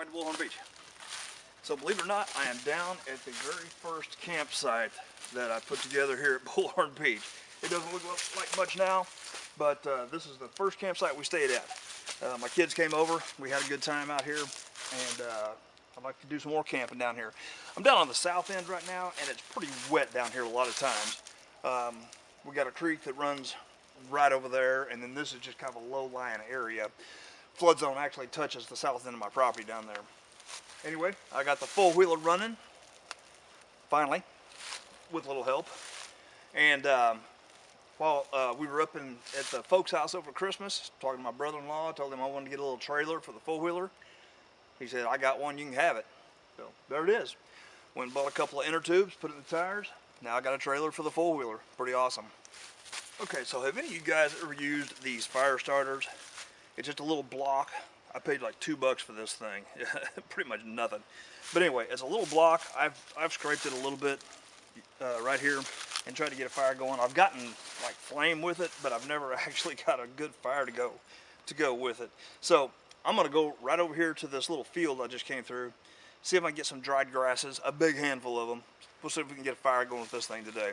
right to Bullhornbeach. So believe it or not, I am down at the very first campsite that I put together here at Bullhornbeach. It doesn't look like much now, but this is the first campsite we stayed at. My kids came over, we had a good time out here, and I'd like to do some more camping down here. I'm down on the south end right now, and it's pretty wet down here a lot of times. We got a creek that runs right over there, and then this is just kind of a low-lying area. Flood zone actually touches the south end of my property down there. Anyway, I got the four-wheeler running, finally, with a little help. And while we were up at the folks' house over Christmas, talking to my brother-in-law, told him I wanted to get a little trailer for the four-wheeler. He said, I got one, you can have it. So there it is. Went and bought a couple of inner tubes, put it in the tires. Now I got a trailer for the four-wheeler. Pretty awesome. Okay, so have any of you guys ever used these fire starters? It's just a little block. I paid like $2 for this thing. Pretty much nothing. But anyway, it's a little block. I've scraped it a little bit right here and tried to get a fire going. I've gotten like flame with it, but I've never actually got a good fire to go with it. So I'm gonna go right over here to this little field I just came through, see if I can get some dried grasses, a big handful of them. We'll see if we can get a fire going with this thing today.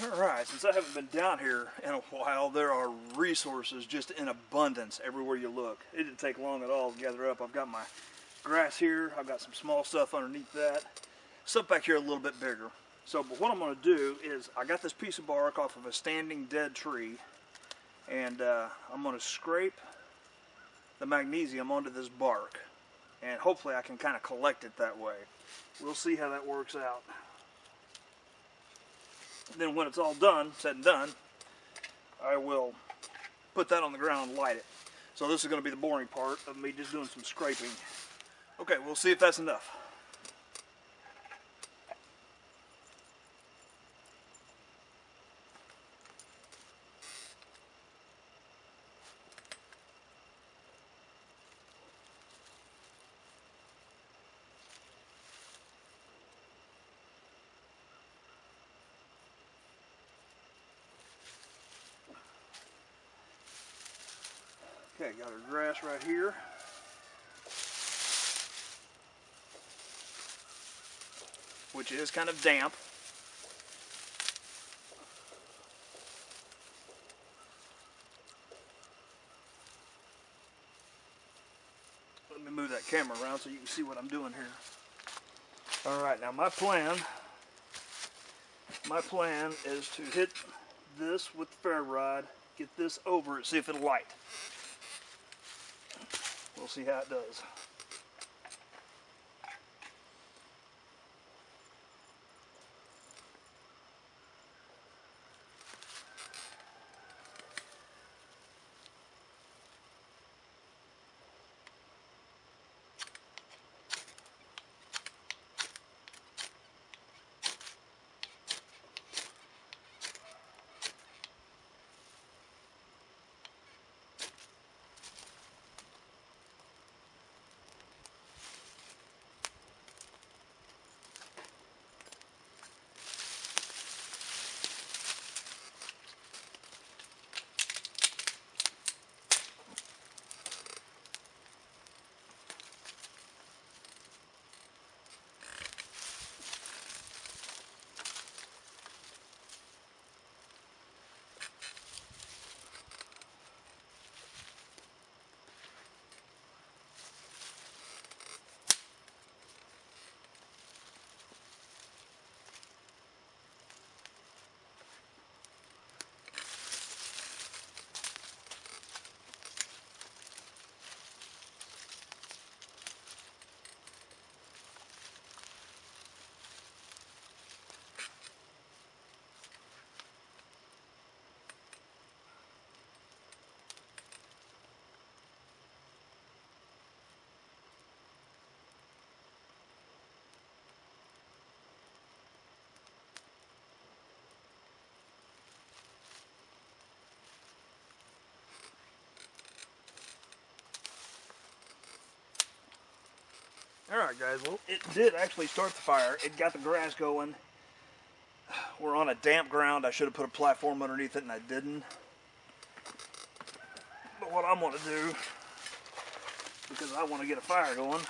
Alright, since I haven't been down here in a while, there are resources just in abundance everywhere you look. It didn't take long at all to gather up. I've got my grass here, I've got some small stuff underneath that, stuff back here a little bit bigger. So, but what I'm going to do is, I got this piece of bark off of a standing dead tree, and I'm going to scrape the magnesium onto this bark, and hopefully I can kind of collect it that way. We'll see how that works out. Then when it's all done, said and done, I will put that on the ground and light it. So this is going to be the boring part of me just doing some scraping. Okay, we'll see if that's enough. Okay, got our grass right here. Which is kind of damp. Let me move that camera around so you can see what I'm doing here. Alright, now my plan is to hit this with the ferro rod, get this over it, see if it'll light. We'll see how it does. Alright guys, well it did actually start the fire. It got the grass going. We're on a damp ground. I should have put a platform underneath it and I didn't. But what I'm going to do because I want to get a fire going,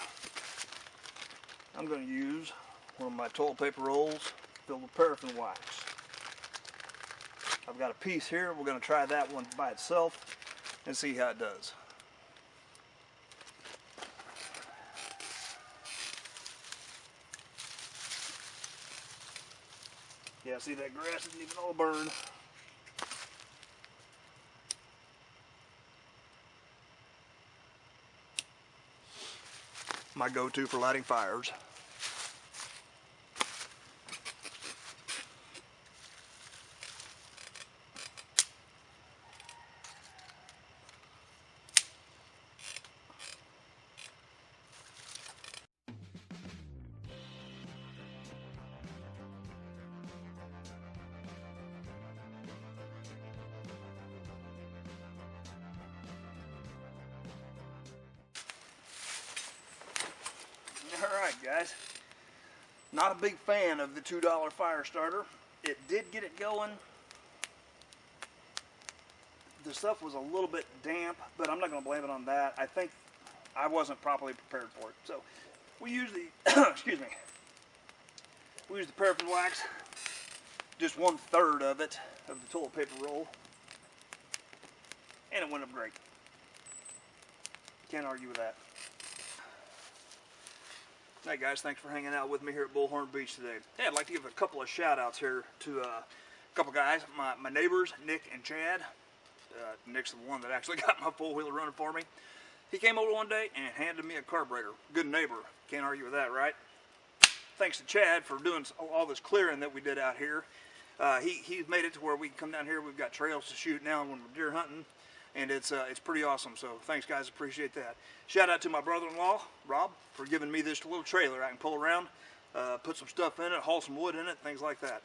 I'm going to use one of my toilet paper rolls filled with paraffin wax. I've got a piece here. We're going to try that one by itself and see how it does. Yeah, see, that grass isn't even all burned. My go-to for lighting fires. Alright guys, not a big fan of the $2 fire starter. It did get it going. The stuff was a little bit damp, but I'm not going to blame it on that. I think I wasn't properly prepared for it. So we use the, excuse me, we use the paraffin wax, just 1/3 of it, of the toilet paper roll, and it went up great. Can't argue with that. Hey guys, thanks for hanging out with me here at Bullhornbeach today. Hey, I'd like to give a couple of shout outs here to a couple guys, my neighbors, Nick and Chad. Nick's the one that actually got my four-wheeler running for me. He came over one day and handed me a carburetor. Good neighbor, can't argue with that, right? Thanks to Chad for doing all this clearing that we did out here. He's made it to where we can come down here. We've got trails to shoot now when we're deer hunting. And it's pretty awesome, so thanks guys, appreciate that. Shout out to my brother-in-law, Rob, for giving me this little trailer I can pull around, put some stuff in it, haul some wood in it, things like that.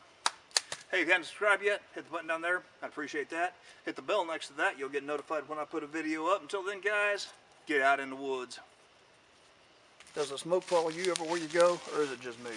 Hey, if you haven't subscribed yet, hit the button down there, I'd appreciate that. Hit the bell next to that, you'll get notified when I put a video up. Until then guys, get out in the woods. Does the smoke follow you everywhere you go, or is it just me?